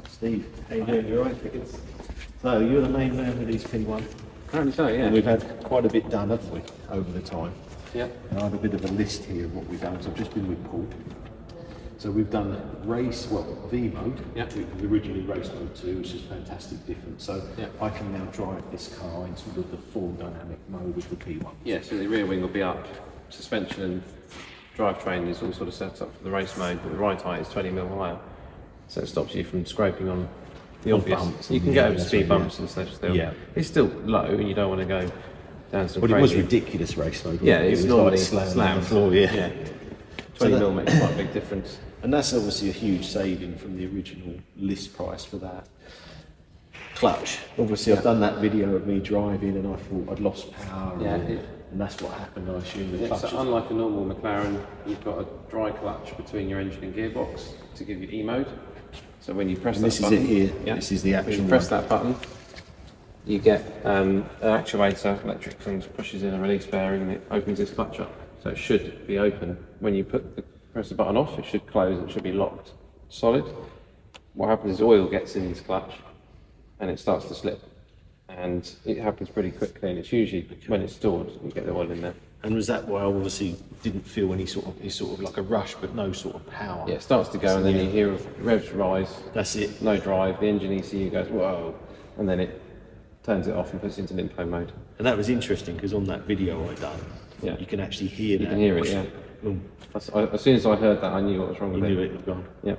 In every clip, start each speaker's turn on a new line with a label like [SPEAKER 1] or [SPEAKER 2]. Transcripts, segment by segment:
[SPEAKER 1] Steve, how you doing? You alright? So you're the main man with these P1.
[SPEAKER 2] Apparently so, yeah.
[SPEAKER 1] And we've had quite a bit done, haven't we, over the time?
[SPEAKER 2] Yeah.
[SPEAKER 1] And I have a bit of a list here of what we've done. So I've just been with Paul. So we've done race, V mode.
[SPEAKER 2] Yeah.
[SPEAKER 1] We originally race mode 2, which is fantastic different. So
[SPEAKER 2] yeah.
[SPEAKER 1] I can now drive this car in sort of the full dynamic mode with the P1.
[SPEAKER 2] Yeah, so the rear wing will be up, suspension and drivetrain is all sort of set up for the race mode, but the right height is 20mm higher. So it stops you from scraping on the obvious.
[SPEAKER 1] Bumps.
[SPEAKER 2] You can get over speed bumps and stuff still.
[SPEAKER 1] Yeah.
[SPEAKER 2] It's still low and you don't want to go down some
[SPEAKER 1] But
[SPEAKER 2] crazy.
[SPEAKER 1] it was ridiculous race mode.
[SPEAKER 2] Yeah, it's normally
[SPEAKER 1] like
[SPEAKER 2] slam
[SPEAKER 1] on the floor, yeah.
[SPEAKER 2] 20mm makes quite a big difference.
[SPEAKER 1] And that's obviously a huge saving from the original list price for that. Clutch. Obviously, I've done that video of me driving and I thought I'd lost power.
[SPEAKER 2] Yeah,
[SPEAKER 1] and that's what happened, I assume. The clutch.
[SPEAKER 2] So unlike a normal McLaren, you've got a dry clutch between your engine and gearbox to give you E mode. So when you press that
[SPEAKER 1] this
[SPEAKER 2] button,
[SPEAKER 1] is it here. Yeah. This is the actual
[SPEAKER 2] when you press that button, you get an actuator, electric thing, pushes in a release bearing and it opens this clutch up. So it should be open. When you press the button off, it should close, it should be locked solid. What happens is oil gets in this clutch and it starts to slip. And it happens pretty quickly, and it's usually when it's stored, you get the oil in there.
[SPEAKER 1] And was that why I obviously didn't feel any sort of like a rush, but no sort of power?
[SPEAKER 2] Yeah, it starts to go, and then you hear revs rise.
[SPEAKER 1] That's it.
[SPEAKER 2] No drive. The engine ECU goes whoa, and then it turns it off and puts it into limpo mode.
[SPEAKER 1] And that was interesting because on that video I done, you can actually hear that.
[SPEAKER 2] You can hear it, yeah. As soon as I heard that, I knew what was wrong with it.
[SPEAKER 1] You knew it had gone.
[SPEAKER 2] Yeah.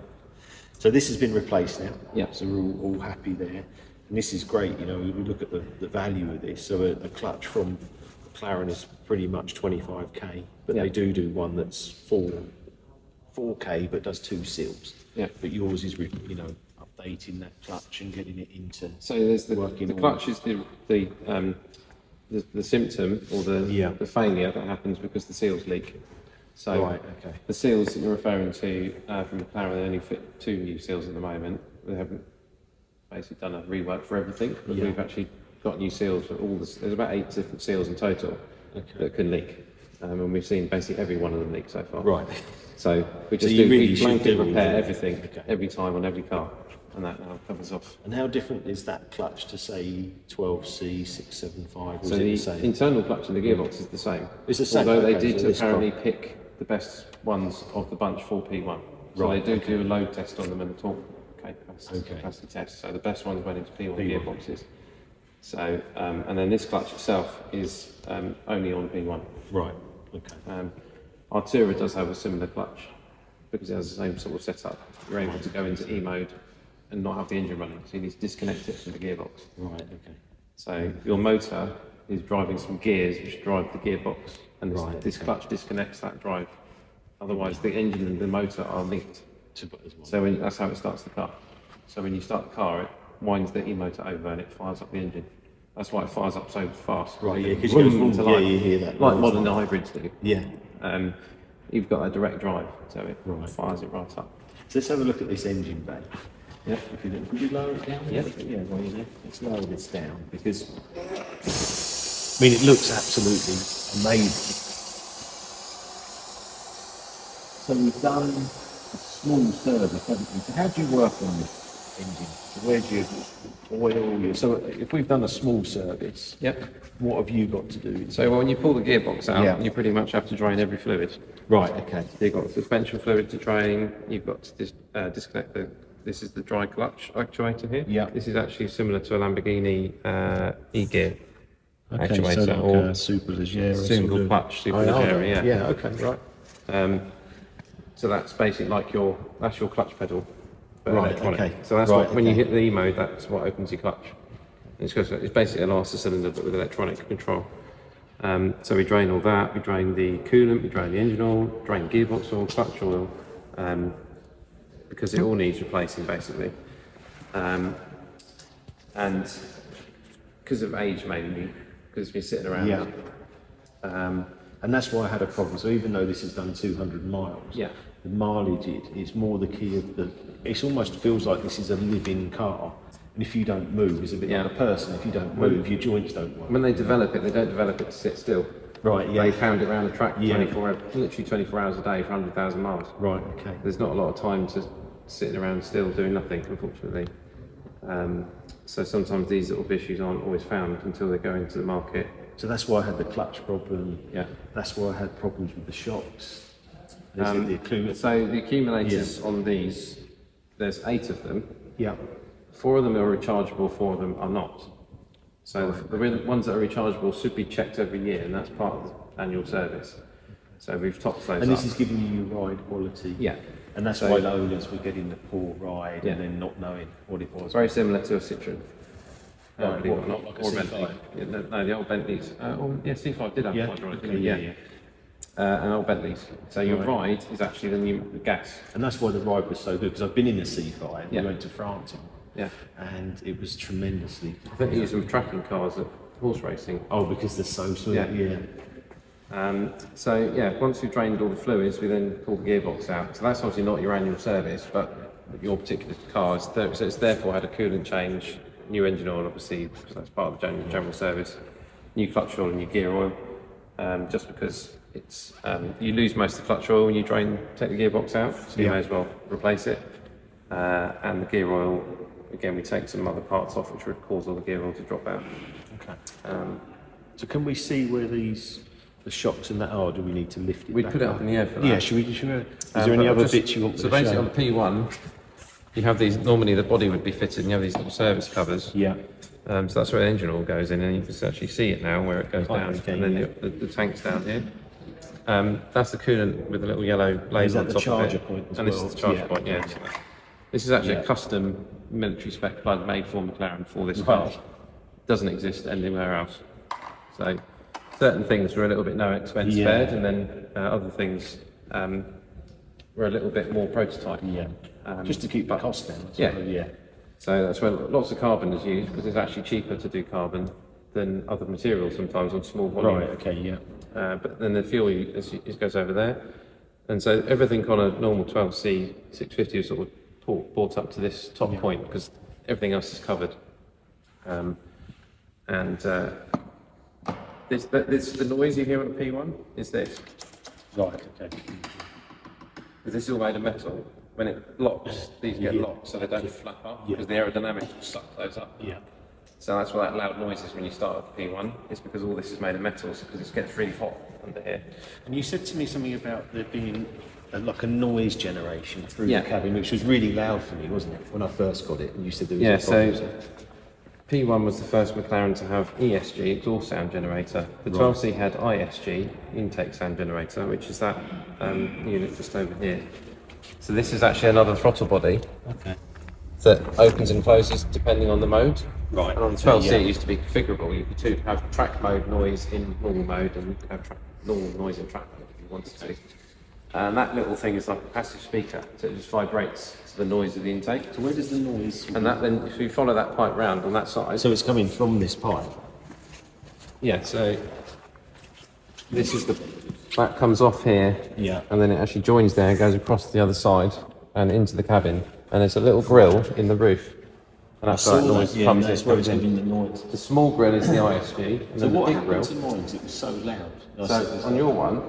[SPEAKER 1] So this has been replaced now.
[SPEAKER 2] Yeah.
[SPEAKER 1] So we're all happy there. And this is great, you know, we look at the value of this. So a clutch from McLaren is pretty much 25k, but they do one that's 4k, but does 2 seals.
[SPEAKER 2] Yeah.
[SPEAKER 1] But yours is, you know, updating that clutch and getting it into.
[SPEAKER 2] So there's the clutch is the symptom or the failure that happens because the seals leak. So the seals that you're referring to from McLaren, they only fit 2 new seals at the moment. They haven't basically done a rework for everything, but we've actually got new seals for all this. There's about 8 different seals in total that can leak, and we've seen basically every one of them leak so far.
[SPEAKER 1] Right.
[SPEAKER 2] So we just we blanket repair everything every time on every car, and that now covers off.
[SPEAKER 1] And how different is that clutch to say 12C 675?
[SPEAKER 2] So the internal clutch in the gearbox is the same.
[SPEAKER 1] It's the same.
[SPEAKER 2] Although they did apparently pick the best ones of the bunch for P1. So they do a load test on them and a torque capacity test. So the best ones went into P1 gearboxes. So and then this clutch itself is only on P1.
[SPEAKER 1] Right. Okay.
[SPEAKER 2] Artura does have a similar clutch because it has the same sort of setup. You're able to go into E mode and not have the engine running, so you need to disconnect it from the gearbox. Right. Okay. So your motor is driving some gears which drive the gearbox, and this clutch disconnects that drive. Otherwise, the engine and the motor are linked. So that's how it starts the car. So when you start the car, it winds the e-motor over and it fires up the engine. That's why it fires up so fast.
[SPEAKER 1] Right, yeah, because you hear that.
[SPEAKER 2] Like modern hybrids do.
[SPEAKER 1] Yeah.
[SPEAKER 2] You've got a direct drive, so it fires it right up.
[SPEAKER 1] So let's have a look at this engine bay.
[SPEAKER 2] Yeah.
[SPEAKER 1] Could you lower it down?
[SPEAKER 2] Yeah.
[SPEAKER 1] Yeah, well, let's lower this down because, I mean, it looks absolutely amazing. So we've done a small service, haven't we? So how do you work on this engine? So where's your oil? So if we've done a small service, what have you got to do?
[SPEAKER 2] So when you pull the gearbox out, you pretty much have to drain every fluid.
[SPEAKER 1] Right, okay.
[SPEAKER 2] So you've got suspension fluid to drain, you've got to disconnect this is the dry clutch actuator here.
[SPEAKER 1] Yeah.
[SPEAKER 2] This is actually similar to a Lamborghini e-gear actuator,
[SPEAKER 1] so like
[SPEAKER 2] or
[SPEAKER 1] a superleggera
[SPEAKER 2] single clutch superleggera,
[SPEAKER 1] yeah, okay, right.
[SPEAKER 2] So that's basically like your clutch pedal, but electronic.
[SPEAKER 1] Okay.
[SPEAKER 2] So that's when you hit the E mode, that's what opens your clutch. It's basically a master cylinder but with electronic control. So we drain all that. We drain the coolant, we drain the engine oil, drain gearbox oil, clutch oil, because it all needs replacing basically. And because of age mainly, because it's been sitting around.
[SPEAKER 1] Yeah. And that's why I had a problem. So even though this has done 200 miles, the mileage is more the key of it almost feels like this is a living car. And if you don't move, it's a bit like a person. If you don't move, your joints don't work.
[SPEAKER 2] When they develop it, they don't develop it to sit still.
[SPEAKER 1] Right, yeah.
[SPEAKER 2] They pound it around the track literally 24 hours a day for 100,000 miles.
[SPEAKER 1] Right, okay.
[SPEAKER 2] There's not a lot of time to sitting around still doing nothing, unfortunately. So sometimes these little issues aren't always found until they go into the market.
[SPEAKER 1] So that's why I had the clutch problem.
[SPEAKER 2] Yeah.
[SPEAKER 1] That's why I had problems with the shocks. The accumulators.
[SPEAKER 2] So the accumulators on these, there's 8 of them.
[SPEAKER 1] Yeah.
[SPEAKER 2] 4 of them are rechargeable, 4 of them are not. So the ones that are rechargeable should be checked every year, and that's part of the annual service. So we've topped those
[SPEAKER 1] And this
[SPEAKER 2] up.
[SPEAKER 1] is giving you ride quality.
[SPEAKER 2] Yeah.
[SPEAKER 1] And that's why the owners were getting the poor ride and then not knowing what it was.
[SPEAKER 2] Very similar to a Citroen.
[SPEAKER 1] Right,
[SPEAKER 2] Believe it
[SPEAKER 1] what,
[SPEAKER 2] or not,
[SPEAKER 1] like a
[SPEAKER 2] or
[SPEAKER 1] C5?
[SPEAKER 2] Bentley. Yeah, no, the old Bentleys. C5 did have hydraulic.
[SPEAKER 1] Okay, yeah.
[SPEAKER 2] And old Bentleys. So your ride is actually the gas.
[SPEAKER 1] And that's why the ride was so good, because I've been in the C5.
[SPEAKER 2] Yeah.
[SPEAKER 1] We went to France. And it was tremendously.
[SPEAKER 2] I think you use them tracking cars at horse racing.
[SPEAKER 1] Oh, because they're so smooth.
[SPEAKER 2] Once we've drained all the fluids, we then pull the gearbox out. So that's obviously not your annual service, but your particular car is so it's therefore had a coolant change, new engine oil, obviously, because that's part of the general service, new clutch oil and new gear oil. Just because it's you lose most of the clutch oil when you take the gearbox out, so you may as well replace it. And the gear oil, again, we take some other parts off, which would cause all the gear oil to drop out.
[SPEAKER 1] Okay. So can we see where the shocks and that are? Do we need to lift it?
[SPEAKER 2] We'd
[SPEAKER 1] back
[SPEAKER 2] put it up in the air for that.
[SPEAKER 1] Yeah, should we? Is there any other bits you want to show?
[SPEAKER 2] So basically on P1, you have these, normally the body would be fitted and you have these little service covers.
[SPEAKER 1] Yeah.
[SPEAKER 2] So that's where the engine oil goes in, and you can actually see it now where it goes down.
[SPEAKER 1] Okay,
[SPEAKER 2] and then the tank's down here. That's the coolant with a little yellow label
[SPEAKER 1] Is that
[SPEAKER 2] on
[SPEAKER 1] the
[SPEAKER 2] top
[SPEAKER 1] charger
[SPEAKER 2] of it.
[SPEAKER 1] point as
[SPEAKER 2] And
[SPEAKER 1] well?
[SPEAKER 2] this is the charger point, yeah. So this is actually a custom military spec plug made for McLaren for this car. Doesn't exist anywhere else. So certain things were a little bit no expense spared, and then other things were a little bit more prototype.
[SPEAKER 1] Yeah. Just to keep the cost down.
[SPEAKER 2] Yeah. So that's where lots of carbon is used, because it's actually cheaper to do carbon than other materials sometimes on small volume.
[SPEAKER 1] Right. Okay. Yeah.
[SPEAKER 2] But then the fuel it goes over there, and so everything on a normal 12C 650 is sort of brought up to this top point, because everything else is covered. The noise you hear on a P1 is this.
[SPEAKER 1] Right. Okay.
[SPEAKER 2] Because this is all made of metal. When it locks, these get locked so they don't flap up, because the aerodynamics will suck those up.
[SPEAKER 1] Yeah.
[SPEAKER 2] So that's why that loud noise is when you start at the P1. It's because all this is made of metals, because it gets really hot under here.
[SPEAKER 1] And you said to me something about there being like a noise generation through the cabin, which was really loud for me, wasn't it? When I first got it, and you said there was a problem.
[SPEAKER 2] So P1 was the first McLaren to have ESG, exhaust sound generator. The 12C had ISG, intake sound generator, which is that unit just over here. So this is actually another throttle body that opens and closes depending on the mode.
[SPEAKER 1] Right.
[SPEAKER 2] And on the 12C it used to be configurable. You could have track mode noise in normal mode, and you could have normal noise in track mode if you wanted to. And that little thing is like a passive speaker, so it just vibrates to the noise of the intake.
[SPEAKER 1] So where does the noise?
[SPEAKER 2] And that then, if you follow that pipe round on that side.
[SPEAKER 1] So it's coming from this pipe.
[SPEAKER 2] Yeah. So this is that comes off here.
[SPEAKER 1] Yeah.
[SPEAKER 2] And then it actually joins there, goes across to the other side and into the cabin. And there's a little grill in the roof. And that's where that noise comes in.
[SPEAKER 1] That's where it's giving the noise.
[SPEAKER 2] The small grill is the ISG. And
[SPEAKER 1] So
[SPEAKER 2] then
[SPEAKER 1] what
[SPEAKER 2] the big grill.
[SPEAKER 1] happened to mine? 'Cause it was so loud.
[SPEAKER 2] So on your one,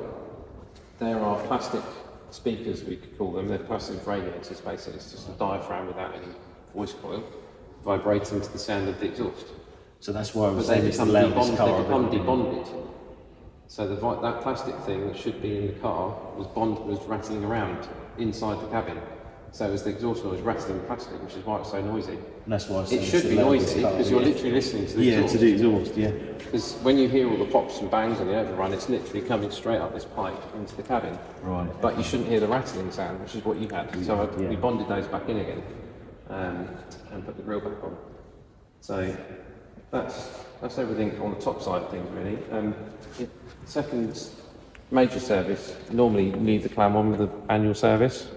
[SPEAKER 2] there are plastic speakers, we could call them. They're plastic radiators, basically. It's just a diaphragm without any voice coil, vibrating to the sound of the exhaust.
[SPEAKER 1] So that's why I was
[SPEAKER 2] But
[SPEAKER 1] saying
[SPEAKER 2] they
[SPEAKER 1] it's the
[SPEAKER 2] become
[SPEAKER 1] loudest car I've ever been in.
[SPEAKER 2] debonded. So that plastic thing that should be in the car was rattling around inside the cabin. So it was the exhaust noise rattling the plastic, which is why it's so noisy.
[SPEAKER 1] And that's why I was saying
[SPEAKER 2] It should
[SPEAKER 1] it's
[SPEAKER 2] be
[SPEAKER 1] the loudest
[SPEAKER 2] noisy,
[SPEAKER 1] car,
[SPEAKER 2] because you're literally listening to the
[SPEAKER 1] Yeah,
[SPEAKER 2] exhaust.
[SPEAKER 1] to the exhaust, yeah.
[SPEAKER 2] Because when you hear all the pops and bangs on the overrun, it's literally coming straight up this pipe into the cabin.
[SPEAKER 1] Right.
[SPEAKER 2] But you shouldn't hear the rattling sound, which is what you had. So we bonded those back in again, and put the grill back on. So that's everything on the top side of things, really. Second major service, normally you leave the clam on with the annual service,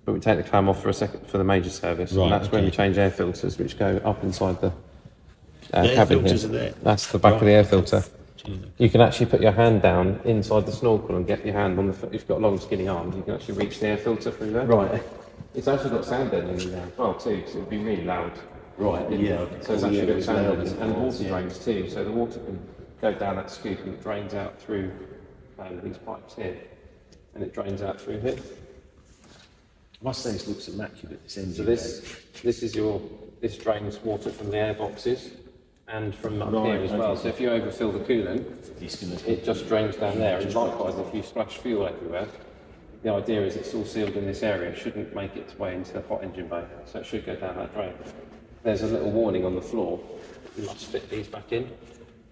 [SPEAKER 2] but we take the clam off for the major service, and that's when we change air filters, which go up inside the
[SPEAKER 1] air
[SPEAKER 2] cabin
[SPEAKER 1] filters
[SPEAKER 2] here.
[SPEAKER 1] are there?
[SPEAKER 2] That's the back of the air filter. You can actually put your hand down inside the snorkel and get your hand on the. If you've got long, skinny arms, you can actually reach the air filter through there.
[SPEAKER 1] Right.
[SPEAKER 2] It's actually got sound deadening in there as well too, so it'd be really loud.
[SPEAKER 1] Right, yeah.
[SPEAKER 2] So it's actually got sound
[SPEAKER 1] loud,
[SPEAKER 2] deadening and water drains too. So the water can go down that scoop and it drains out through these pipes here, and it drains out through here.
[SPEAKER 1] I must say this looks immaculate, this engine.
[SPEAKER 2] So this is your this drains water from the air boxes and from up
[SPEAKER 1] Right,
[SPEAKER 2] here as well.
[SPEAKER 1] okay.
[SPEAKER 2] So if you overfill the coolant, it just drains down there. And likewise, if you splash fuel everywhere, the idea is it's all sealed in this area. It shouldn't make its way into the hot engine bay, so it should go down that drain. There's a little warning on the floor. You must fit these back in.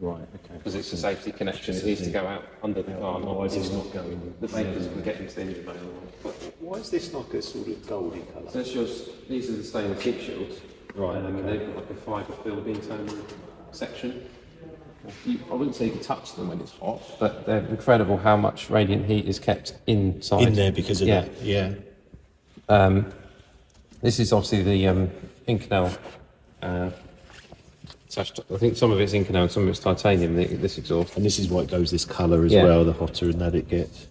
[SPEAKER 1] Right, okay.
[SPEAKER 2] Because it's a safety connection. It needs to go out under the car.
[SPEAKER 1] Otherwise it's not going.
[SPEAKER 2] The vapors can get into the engine bay.
[SPEAKER 1] Why is this like a sort of goldy colour?
[SPEAKER 2] So these are the stainless heat shields.
[SPEAKER 1] Right,
[SPEAKER 2] And
[SPEAKER 1] okay.
[SPEAKER 2] they've got like a fibre filled internal section. I wouldn't say you can touch them when it's hot, but they're incredible how much radiant heat is kept inside.
[SPEAKER 1] In there because of that, yeah.
[SPEAKER 2] This is obviously the Inconel. I think some of it's Inconel and some of it's titanium, this exhaust.
[SPEAKER 1] And this is why it goes this colour as
[SPEAKER 2] Yeah.
[SPEAKER 1] well, the hotter and that it gets.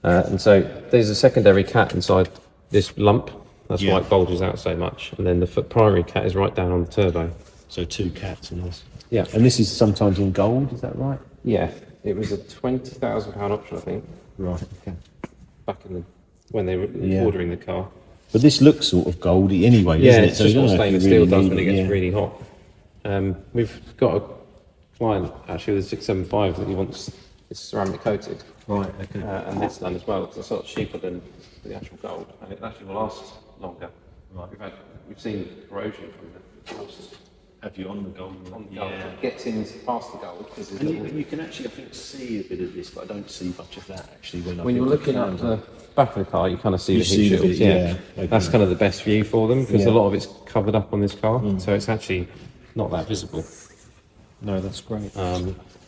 [SPEAKER 2] And so there's a secondary cat inside this lump. That's
[SPEAKER 1] Yeah.
[SPEAKER 2] why it bulges out so much. And then the primary cat is right down on the turbo.
[SPEAKER 1] So 2 cats in this.
[SPEAKER 2] Yeah.
[SPEAKER 1] And this is sometimes in gold, is that right?
[SPEAKER 2] Yeah. It was a £20,000 option, I think,
[SPEAKER 1] Right, okay.
[SPEAKER 2] back when they were ordering the car.
[SPEAKER 1] But this looks sort of goldy anyway,
[SPEAKER 2] Yeah,
[SPEAKER 1] doesn't it?
[SPEAKER 2] it's just
[SPEAKER 1] you
[SPEAKER 2] what
[SPEAKER 1] don't know if you
[SPEAKER 2] stainless steel
[SPEAKER 1] really
[SPEAKER 2] does
[SPEAKER 1] need
[SPEAKER 2] when it
[SPEAKER 1] it,
[SPEAKER 2] gets really hot. We've got a client actually with a 675 that he wants this ceramic coated.
[SPEAKER 1] Right, okay.
[SPEAKER 2] And this done as well, because it's sort of cheaper than the actual gold, and it actually will last longer.
[SPEAKER 1] Right.
[SPEAKER 2] We've seen corrosion from the rust
[SPEAKER 1] Have you on the gold?
[SPEAKER 2] on the gold. It gets in past the gold. Because
[SPEAKER 1] And you can actually, I think, see a bit of this, but I don't see much of that actually
[SPEAKER 2] when you're looking at the back of the car, you kind of see
[SPEAKER 1] You
[SPEAKER 2] the
[SPEAKER 1] see
[SPEAKER 2] heat
[SPEAKER 1] the
[SPEAKER 2] shields.
[SPEAKER 1] bit,
[SPEAKER 2] Yeah,
[SPEAKER 1] yeah, okay.
[SPEAKER 2] that's kind of the best view for them because
[SPEAKER 1] Yeah.
[SPEAKER 2] a lot of it's covered up on this car, so it's actually not that visible.
[SPEAKER 1] No, that's great.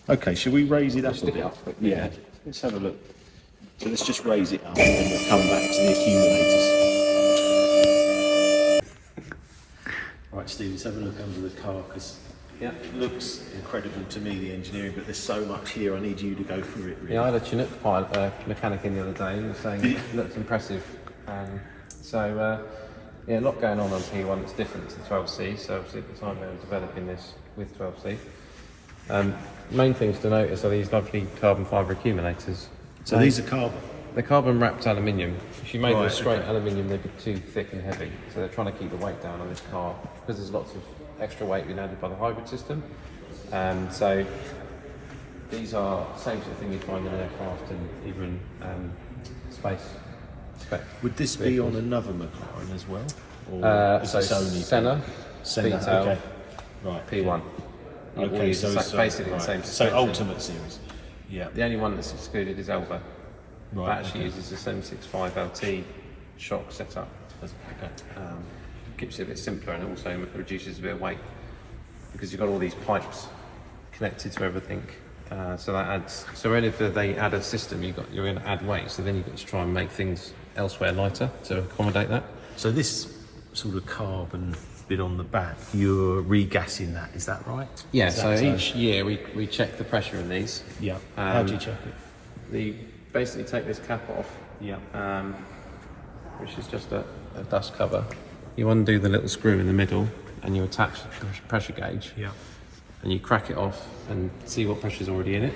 [SPEAKER 1] Okay, shall we raise it up a
[SPEAKER 2] stick
[SPEAKER 1] bit?
[SPEAKER 2] it up quickly.
[SPEAKER 1] Yeah, let's have a look. So let's just raise it up and then we'll come back to the accumulators. Right, Steve, let's have a look under the car because
[SPEAKER 2] Yeah.
[SPEAKER 1] it looks incredible to me, the engineering, but there's so much here. I need you to go through it, really.
[SPEAKER 2] Yeah, I had a Chinook mechanic in the other day. He was saying it looked impressive. Yeah, a lot going on P1. It's different to 12C. So obviously at the time they were developing this with 12C. Main things to notice are these lovely carbon fibre accumulators.
[SPEAKER 1] So these are carbon.
[SPEAKER 2] They're carbon wrapped aluminium. If you made them
[SPEAKER 1] Right,
[SPEAKER 2] straight
[SPEAKER 1] okay.
[SPEAKER 2] aluminium, they'd be too thick and heavy. So they're trying to keep the weight down on this car because there's lots of extra weight being added by the hybrid system. So these are the same sort of thing you find in an aircraft and even space spec.
[SPEAKER 1] Would this be on another McLaren as well? Or is
[SPEAKER 2] So
[SPEAKER 1] this only
[SPEAKER 2] Senna,
[SPEAKER 1] Senna,
[SPEAKER 2] Detail,
[SPEAKER 1] okay. Right.
[SPEAKER 2] P1. You all
[SPEAKER 1] Okay,
[SPEAKER 2] use
[SPEAKER 1] so
[SPEAKER 2] the
[SPEAKER 1] it's
[SPEAKER 2] same- basically the same
[SPEAKER 1] So
[SPEAKER 2] suspension.
[SPEAKER 1] Ultimate Series. Yeah.
[SPEAKER 2] The only one that's excluded is Elva.
[SPEAKER 1] Right,
[SPEAKER 2] That actually
[SPEAKER 1] okay.
[SPEAKER 2] uses the 765 LT shock setup.
[SPEAKER 1] Okay.
[SPEAKER 2] Keeps it a bit simpler and also reduces a bit of weight because you've got all these pipes connected to everything. So that adds. So whenever they add a system, you're going to add weight. So then you've got to try and make things elsewhere lighter to accommodate that.
[SPEAKER 1] So this sort of carbon bit on the back, you're regassing that, is that right?
[SPEAKER 2] Yeah.
[SPEAKER 1] Is
[SPEAKER 2] So
[SPEAKER 1] that
[SPEAKER 2] each year we check the pressure in these.
[SPEAKER 1] Yeah. How do you check it?
[SPEAKER 2] You basically take this cap off.
[SPEAKER 1] Yeah.
[SPEAKER 2] Which is just a dust cover. You undo the little screw in the middle and you attach the pressure gauge
[SPEAKER 1] Yeah.
[SPEAKER 2] and you crack it off and see what pressure's already in it.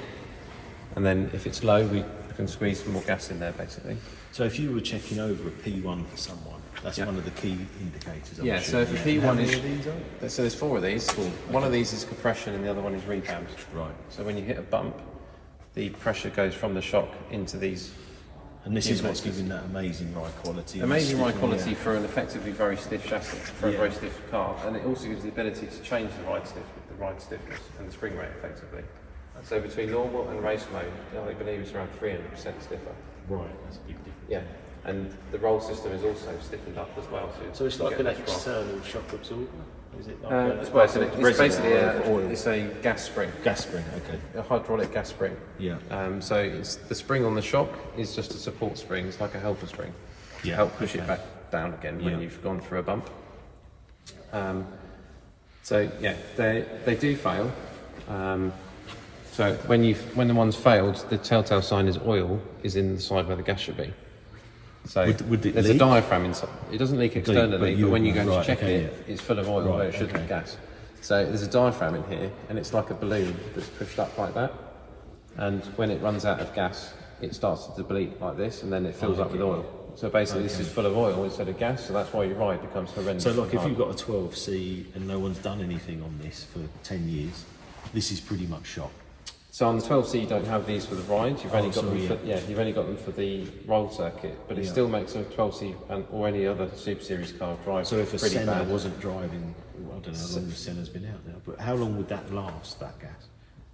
[SPEAKER 2] And then if it's low, we can squeeze some more gas in there basically.
[SPEAKER 1] So if you were checking over a P1 for someone, that's
[SPEAKER 2] Yeah.
[SPEAKER 1] one of the key indicators. I'm
[SPEAKER 2] Yeah, so if
[SPEAKER 1] assuming.
[SPEAKER 2] a
[SPEAKER 1] How
[SPEAKER 2] P1
[SPEAKER 1] many
[SPEAKER 2] is...
[SPEAKER 1] of these are?
[SPEAKER 2] So there's 4 of these. One of these is compression and the other one is rebound.
[SPEAKER 1] Right.
[SPEAKER 2] So when you hit a bump, the pressure goes from the shock into these.
[SPEAKER 1] And this is what's giving that amazing ride quality.
[SPEAKER 2] Amazing ride
[SPEAKER 1] Stiff-
[SPEAKER 2] quality
[SPEAKER 1] yeah.
[SPEAKER 2] for an effectively very stiff chassis, for a
[SPEAKER 1] Yeah.
[SPEAKER 2] very stiff car, and it also gives the ability to change the ride stiffness and the spring rate effectively. So between normal and race mode, I believe it's around 300% stiffer.
[SPEAKER 1] Right, that's a big difference.
[SPEAKER 2] Yeah, and the roll system is also stiffened up as well.
[SPEAKER 1] So it's
[SPEAKER 2] you
[SPEAKER 1] like
[SPEAKER 2] get
[SPEAKER 1] an
[SPEAKER 2] less roll.
[SPEAKER 1] external shock absorber? Is it like
[SPEAKER 2] It's basically
[SPEAKER 1] oil?
[SPEAKER 2] it's a gas spring,
[SPEAKER 1] Gas spring, okay.
[SPEAKER 2] a hydraulic gas spring.
[SPEAKER 1] Yeah.
[SPEAKER 2] So it's the spring on the shock is just a support spring. It's like a helper spring to
[SPEAKER 1] Yeah,
[SPEAKER 2] help push
[SPEAKER 1] okay.
[SPEAKER 2] it back down again when
[SPEAKER 1] Yeah.
[SPEAKER 2] you've gone through a bump. So yeah, they do fail. So when the one's failed, the telltale sign is oil is in the side where the gas should be. So
[SPEAKER 1] Would it
[SPEAKER 2] there's
[SPEAKER 1] leak?
[SPEAKER 2] a diaphragm inside. It doesn't leak externally, but when you go to
[SPEAKER 1] right,
[SPEAKER 2] check
[SPEAKER 1] okay,
[SPEAKER 2] it, it's full of oil
[SPEAKER 1] Right,
[SPEAKER 2] where it should
[SPEAKER 1] okay.
[SPEAKER 2] be gas. So there's a diaphragm in here, and it's like a balloon that's pushed up like that. And when it runs out of gas, it starts to deplete like this, and then it fills up with oil. So basically, this is full of oil instead of gas, so that's why your ride becomes horrendous.
[SPEAKER 1] So, like, if you've got a 12C and no one's done anything on this for 10 years, this is pretty much shot.
[SPEAKER 2] So on the 12C, you don't have these for the ride. You've only got them for,
[SPEAKER 1] yeah.
[SPEAKER 2] you've only got them for the roll circuit, but it still makes a 12C or any other Super Series car drive.
[SPEAKER 1] So if a
[SPEAKER 2] pretty
[SPEAKER 1] Senna
[SPEAKER 2] bad.
[SPEAKER 1] wasn't driving, I don't know how long the Senna's been out there, but how long would that last, that gas?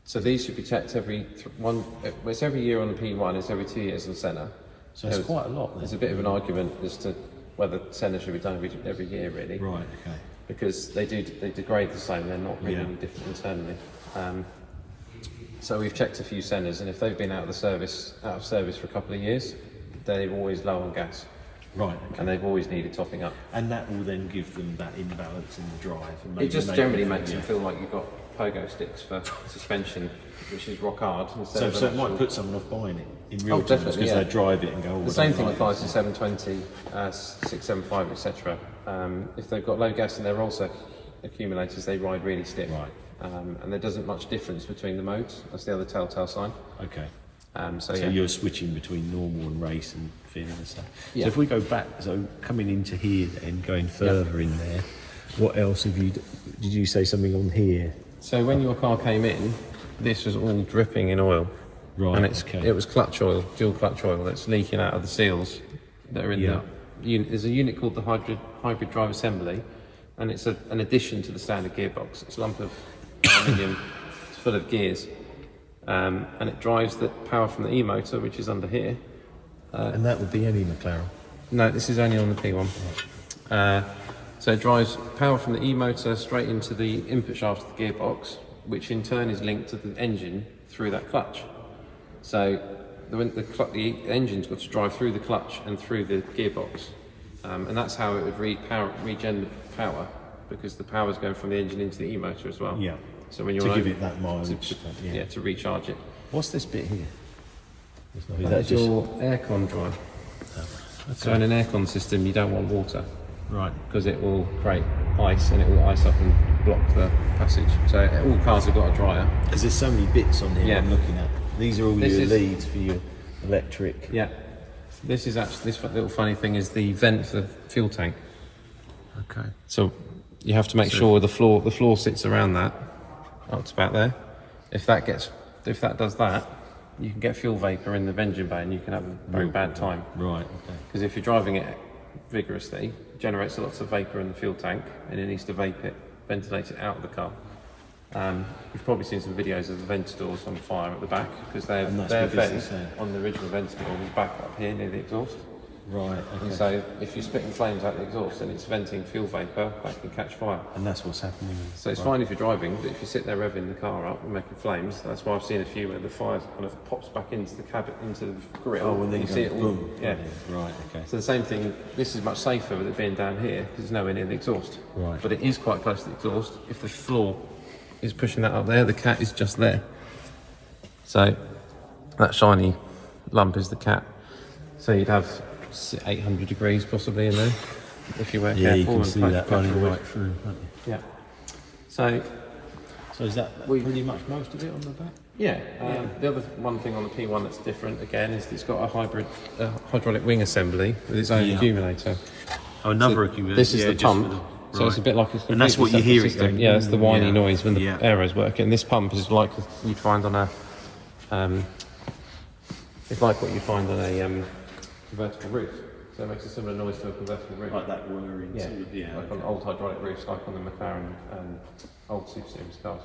[SPEAKER 2] So these should be checked it's every year on the P1, it's every 2 years on Senna.
[SPEAKER 1] So it's quite a lot then.
[SPEAKER 2] There's a bit of an argument as to whether Senna should be done every year, really.
[SPEAKER 1] Right, okay.
[SPEAKER 2] Because they degrade the same, they're not really any different internally. So we've checked a few Sennas, and if they've been out of service for a couple of years, they're always low on gas.
[SPEAKER 1] Right, okay.
[SPEAKER 2] And they've always needed topping up.
[SPEAKER 1] And that will then give them that imbalance in the drive. And
[SPEAKER 2] It just generally makes them feel like you've got pogo sticks for suspension, which is rock hard.
[SPEAKER 1] So it might put someone off buying it in real terms
[SPEAKER 2] definitely,
[SPEAKER 1] because they drive it and go,
[SPEAKER 2] The same thing applies to 720, 675, etc. If they've got low gas in their roll accumulators, they ride really stiff.
[SPEAKER 1] Right.
[SPEAKER 2] And there doesn't much difference between the modes. That's the other telltale sign.
[SPEAKER 1] Okay.
[SPEAKER 2] So
[SPEAKER 1] you're switching between normal and race and feeling and stuff.
[SPEAKER 2] Yeah.
[SPEAKER 1] So if we go back, so coming into here then, going further in there, what else have you, did you say something on here?
[SPEAKER 2] So when your car came in, this was all dripping in oil.
[SPEAKER 1] Right,
[SPEAKER 2] And
[SPEAKER 1] okay.
[SPEAKER 2] it was clutch oil, dual clutch oil, that's leaking out of the seals that are in the unit. There's a unit called the hybrid drive assembly, and it's an addition to the standard gearbox. It's a lump of aluminium, it's full of gears, and it drives the power from the E-motor, which is under here.
[SPEAKER 1] And that would be any McLaren?
[SPEAKER 2] No, this is only on the P1. So it drives power from the E-motor straight into the input shaft of the gearbox, which in turn is linked to the engine through that clutch. So the engine's got to drive through the clutch and through the gearbox. And that's how it would regen the power, because the power is going from the engine into the E-motor as well.
[SPEAKER 1] Yeah.
[SPEAKER 2] So when you're
[SPEAKER 1] to give it that mileage.
[SPEAKER 2] to recharge it.
[SPEAKER 1] What's this bit here?
[SPEAKER 2] That's your aircon drive.
[SPEAKER 1] Okay.
[SPEAKER 2] So in an aircon system, you don't want water.
[SPEAKER 1] Right.
[SPEAKER 2] Because it will create ice and it will ice up and block the passage. So all cars have got a dryer.
[SPEAKER 1] Because there's so many bits on here I'm looking at. These are all your leads for your electric.
[SPEAKER 2] Yeah. This is actually, this little funny thing is the vent for the fuel tank.
[SPEAKER 1] Okay.
[SPEAKER 2] So you have to make sure the floor sits around that, up to about there. If that does that, you can get fuel vapor in the engine bay and you can have a very bad time.
[SPEAKER 1] Right, okay.
[SPEAKER 2] Because if you're driving it vigorously, it generates lots of vapor in the fuel tank and it needs to ventilate it out of the car. You've probably seen some videos of the vent doors on fire at the back because their vent on the original vent door was back up here near the exhaust.
[SPEAKER 1] Right, okay.
[SPEAKER 2] And so if you're spitting flames out the exhaust and it's venting fuel vapor, that can catch fire.
[SPEAKER 1] And that's what's happening.
[SPEAKER 2] So it's fine if you're driving, but if you sit there revving the car up and making flames, that's why I've seen a few where the fire kind of pops back into the cabin, into the grille.
[SPEAKER 1] Oh, and then
[SPEAKER 2] you see it all.
[SPEAKER 1] boom.
[SPEAKER 2] Yeah.
[SPEAKER 1] Right, okay.
[SPEAKER 2] So the same thing, this is much safer with it being down here because it's nowhere near the exhaust.
[SPEAKER 1] Right.
[SPEAKER 2] But it is quite close to the exhaust. If the floor is pushing that up there, the cat is just there. So that shiny lump is the cat. So you'd have 800 degrees possibly in there if you were careful.
[SPEAKER 1] Yeah, you can
[SPEAKER 2] and
[SPEAKER 1] see that running right through, can't you?
[SPEAKER 2] Yeah. So
[SPEAKER 1] is that pretty much most of it on the back?
[SPEAKER 2] Yeah. The other one thing on the P1 that's different again is it's got a hydraulic wing assembly with its own accumulator.
[SPEAKER 1] Oh, another accumulator.
[SPEAKER 2] This is the pump. So it's a bit like a
[SPEAKER 1] and that's what you hear
[SPEAKER 2] system.
[SPEAKER 1] it going.
[SPEAKER 2] Yeah, that's the whiny noise when the aero's working. This pump is like you'd find on a it's like what you find on a convertible roof. So it makes a similar noise to a convertible roof.
[SPEAKER 1] Like that whirring.
[SPEAKER 2] Like on old hydraulic roofs, like on the McLaren old Super Series cars.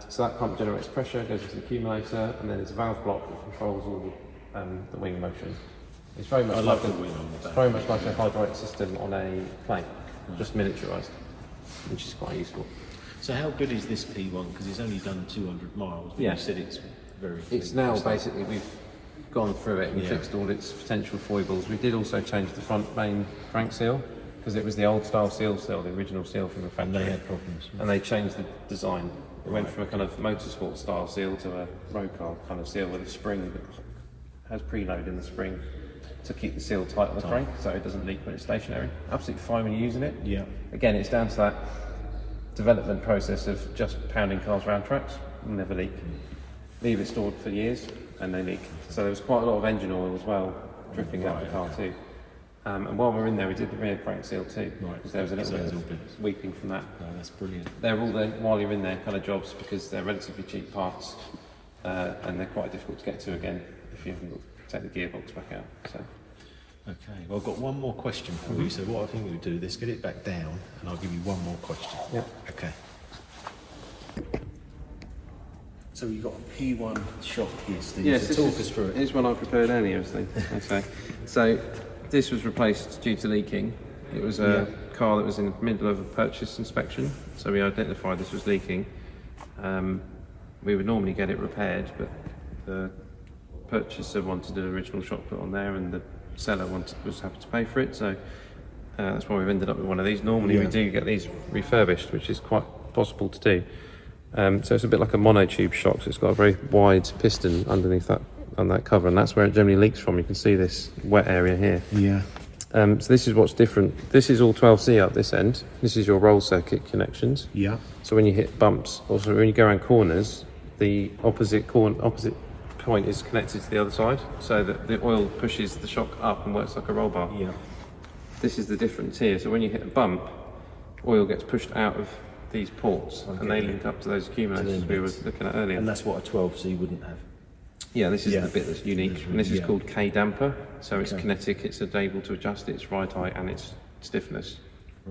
[SPEAKER 2] So that pump generates pressure, goes into the accumulator, and then there's a valve block that controls all the wing motion. It's very much like very much like a hydraulic system on a plane, just miniaturised, which is quite useful.
[SPEAKER 1] So how good is this P1? Because it's only done 200 miles. But you said it's very.
[SPEAKER 2] It's now basically we've gone through it and fixed all its potential foibles. We did also change the front main crank seal because it was the old style seal, the original seal from the factory.
[SPEAKER 1] And they had problems.
[SPEAKER 2] And they changed the design. It went from a kind of motorsport style seal to a road car kind of seal with a spring that has preload in the spring to keep the seal tight on the crank so it doesn't leak when it's stationary. Absolutely fine when you're using it.
[SPEAKER 1] Yeah.
[SPEAKER 2] Again, it's down to that development process of just pounding cars around tracks and never leak. Leave it stored for years and they leak. So there was quite a lot of engine oil as well dripping out of the car too. And while we're in there, we did the rear crank seal too, because there was a little bit of weeping from that.
[SPEAKER 1] No, that's brilliant.
[SPEAKER 2] They're all the, while you're in there, kind of jobs, because they're relatively cheap parts, and they're quite difficult to get to again if you haven't take the gearbox back out. So.
[SPEAKER 1] Okay, well I've got one more question for you, so what I think we'll do, let's get it back down and I'll give you one more question.
[SPEAKER 2] Yeah.
[SPEAKER 1] Okay. So you've got a P1 shock here, Steve,
[SPEAKER 2] Yes,
[SPEAKER 1] so talk us through it.
[SPEAKER 2] Here's one I prepared earlier, Steve. Okay. So this was replaced due to leaking. It was a car that was in the middle of a purchase inspection, so we identified this was leaking. We would normally get it repaired, but the purchaser wanted an original shock put on there, and the seller was happy to pay for it, so that's why we've ended up with one of these. Normally we do get these refurbished, which is quite possible to do. So it's a bit like a monotube shock, so it's got a very wide piston underneath that on that cover, and that's where it generally leaks from. You can see this wet area here.
[SPEAKER 1] Yeah.
[SPEAKER 2] So this is what's different. This is all 12C up this end. This is your roll circuit connections.
[SPEAKER 1] Yeah.
[SPEAKER 2] So when you hit bumps, also when you go around corners, the opposite point is connected to the other side, so that the oil pushes the shock up and works like a roll bar.
[SPEAKER 1] Yeah.
[SPEAKER 2] This is the difference here. So when you hit a bump, oil gets pushed out of these ports, and they link up to those accumulators we were looking at earlier.
[SPEAKER 1] And that's what a 12C wouldn't have.
[SPEAKER 2] Yeah, this is the bit that's unique, and this is called K damper. So it's
[SPEAKER 1] Okay.
[SPEAKER 2] kinetic. It's able to adjust its ride height and its stiffness.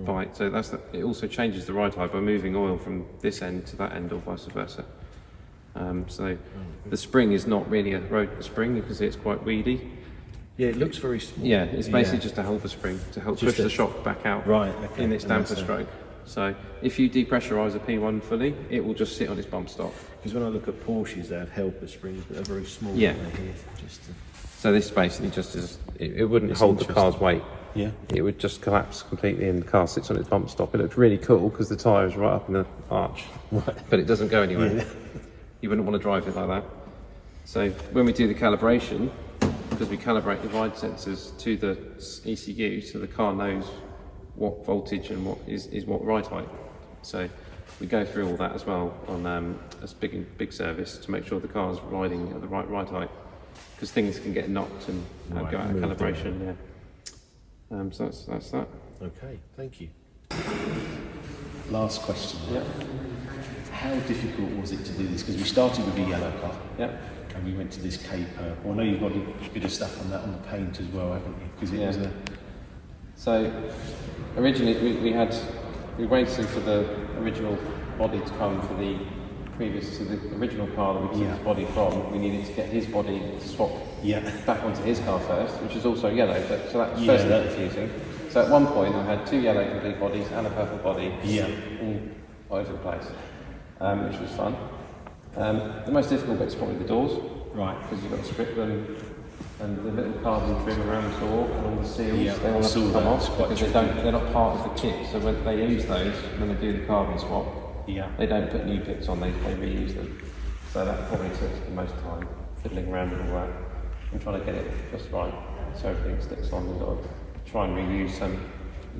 [SPEAKER 2] So that's it. Also changes the ride height by moving oil from this end to that end, or vice versa. So the spring is not really a road spring, because it's quite weedy.
[SPEAKER 1] Yeah, it looks very small.
[SPEAKER 2] Yeah, it's basically just a helper spring to help push the shock back out in its damper stroke. So if you depressurise a P1 fully, it will just sit on its bump stop.
[SPEAKER 1] Because when I look at Porsches, they have helper springs, but they're very small.
[SPEAKER 2] Yeah.
[SPEAKER 1] Here, just to...
[SPEAKER 2] So this basically just is, it wouldn't hold the car's weight.
[SPEAKER 1] Yeah.
[SPEAKER 2] It would just collapse completely, and the car sits on its bump stop. It looks really cool because the tyre is right up in the arch, but it doesn't go anywhere.
[SPEAKER 1] Yeah.
[SPEAKER 2] You wouldn't want to drive it like that. So when we do the calibration, because we calibrate the ride sensors to the ECU, so the car knows what voltage and what is what ride height. So we go through all that as well on a big service to make sure the car's riding at the right ride height, because things can get knocked and go out of calibration. Yeah. So that's that.
[SPEAKER 1] Okay, thank you. Last question.
[SPEAKER 2] Yeah.
[SPEAKER 1] How difficult was it to do this? Because we started with a yellow car.
[SPEAKER 2] Yeah.
[SPEAKER 1] And we went to this K purple. I know you've got a bit of stuff on that on the paint as well, haven't you? Because it was a...
[SPEAKER 2] So originally we waited for the original body to come for the original car that we took his body from. We needed to get his body to swap back onto his car first, which is also yellow. So that was firstly confusing. So at one point I had 2 yellow complete bodies and a purple body all over the place, which was fun. The most difficult bit is probably the doors, because you've got to strip them, and the little carbon trim around the door and all the seals, they all have to come off because they're not part of the kit. So when they use those, when they do the carbon swap, they don't put new bits on, they reuse them. So that probably took the most time, fiddling around with all that and trying to get it just right so everything sticks on. We've got to try and reuse some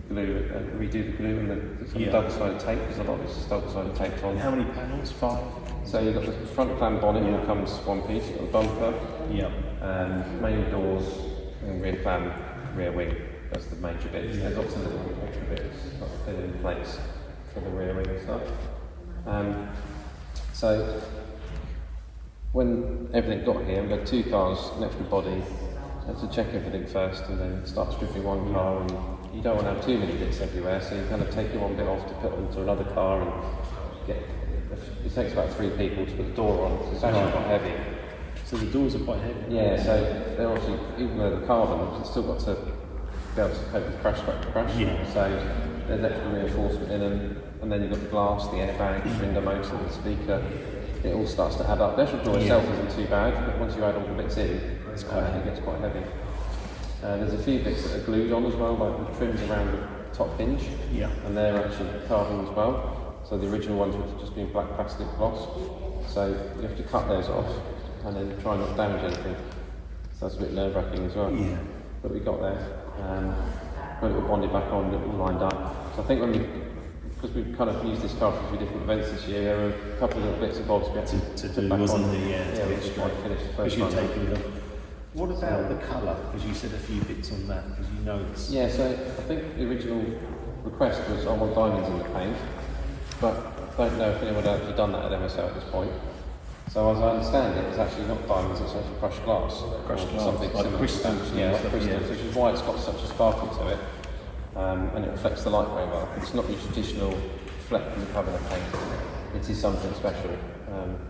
[SPEAKER 2] glue, redo the glue and some double-sided tape, because a lot of it's just double-sided taped on.
[SPEAKER 1] How many panels? 5?
[SPEAKER 2] So you've got the front clam bonnet, that comes one piece, you've got the bumper, main doors, and rear clam, rear wing. That's the major bits. There's lots of little extra bits like the filling plates for the rear wing and stuff. So when everything got here, we had 2 cars, an extra body. I had to check everything first and then start stripping one car, and you don't want to have too many bits everywhere, so you kind of take your one bit off to put onto another car and get. It takes about 3 people to put the door on, so it's actually quite heavy.
[SPEAKER 1] So the doors are quite heavy?
[SPEAKER 2] Yeah, so they're obviously, even though they're carbon, it's still got to be able to cope with crash. So there's extra reinforcement in them, and then you've got the glass, the airbag, the window motor, the speaker. It all starts to add up. The actual door itself isn't too bad, but once you add all the bits in, it gets quite heavy. There's a few bits that are glued on as well, like the trims around the top hinge, and they're actually carbon as well. So the original ones would have just been black plastic gloss. So you have to cut those off and then try not to damage anything. So that's a bit nerve-wracking as well. Yeah. But we got there. When it was bonded back on, it all lined up. So I think because we've kind of used this car for a few different events this year, there were a couple of little bits and bobs we had to
[SPEAKER 1] do,
[SPEAKER 2] back
[SPEAKER 1] wasn't
[SPEAKER 2] on.
[SPEAKER 1] there? Yeah,
[SPEAKER 2] we just tried to finish the first one.
[SPEAKER 1] What about the colour? Because you said a few bits on that, because you know it's...
[SPEAKER 2] Yeah, so I think the original request was I want diamonds in the paint, but I don't know if anyone had actually done that at MSL at this point. So as I understand it, it's actually not diamonds, it's actually crushed glass.
[SPEAKER 1] Crushed
[SPEAKER 2] or
[SPEAKER 1] glass,
[SPEAKER 2] something
[SPEAKER 1] like
[SPEAKER 2] similar.
[SPEAKER 1] crystals.
[SPEAKER 2] Yeah, like crystals, which is why it's got such a sparkle to it, and it reflects the light very well. It's not your traditional fleck in the cover of paint. It is something special.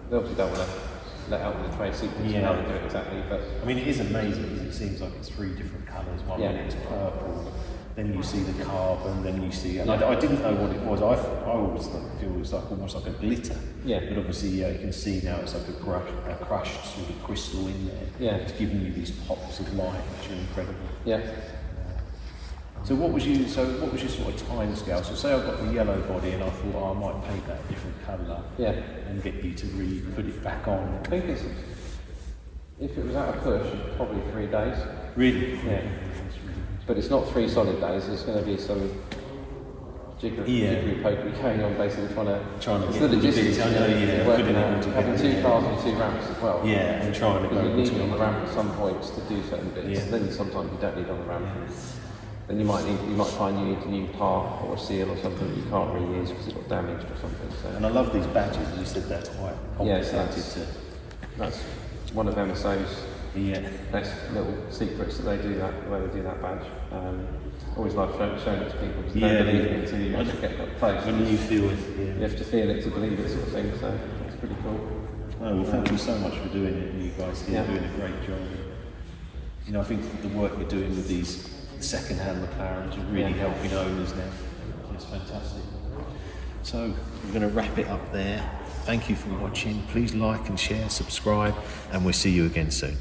[SPEAKER 2] They obviously don't want to let out the trade secrets and how they do it exactly, but...
[SPEAKER 1] I mean, it is amazing because it seems like it's 3 different colours. One minute it's purple, then you see the carbon, then you see... And I didn't know what it was. I always feel it's like almost like a glitter.
[SPEAKER 2] Yeah.
[SPEAKER 1] But obviously, you can see now it's like a crushed sort of crystal in there.
[SPEAKER 2] Yeah.
[SPEAKER 1] It's giving you these pops of light, which are incredible.
[SPEAKER 2] Yeah.
[SPEAKER 1] So what was your sort of time scale? So say I got the yellow body and I thought, oh, I might paint that a different colour.
[SPEAKER 2] Yeah.
[SPEAKER 1] And get you to put it back on.
[SPEAKER 2] I think it's, if it was at a push, probably 3 days.
[SPEAKER 1] Really?
[SPEAKER 2] Yeah. But it's not 3 solid days, there's going to be some jiggery pokery going on, basically trying to
[SPEAKER 1] it's
[SPEAKER 2] get
[SPEAKER 1] the
[SPEAKER 2] logistics,
[SPEAKER 1] bits, I know,
[SPEAKER 2] working out, having 2 cars and 2 ramps as well.
[SPEAKER 1] Yeah, and trying to go
[SPEAKER 2] you need
[SPEAKER 1] between
[SPEAKER 2] on the ramp at some points to do certain bits,
[SPEAKER 1] Yeah.
[SPEAKER 2] and then sometimes you don't need on the ramp. Then you might find you need a new part or a seal or something that you can't reuse because it got damaged or something. So.
[SPEAKER 1] And I love these badges, you said they're quite complicated
[SPEAKER 2] That's one of MSO's
[SPEAKER 1] Yeah.
[SPEAKER 2] best little secrets that they do that, the way they do that badge. Always love showing it to people because they don't believe it until you actually get that place.
[SPEAKER 1] When you feel it,
[SPEAKER 2] You have to feel it to believe it, sort of thing. So it's pretty cool.
[SPEAKER 1] Oh, well, thank you so much for doing it. You guys here are
[SPEAKER 2] Yeah.
[SPEAKER 1] doing a great job. You know, I think the work you're doing with these second-hand McLarens are really helping owners now. It's fantastic. So we're going to wrap it up there. Thank you for watching. Please like and share, subscribe, and we'll see you again soon.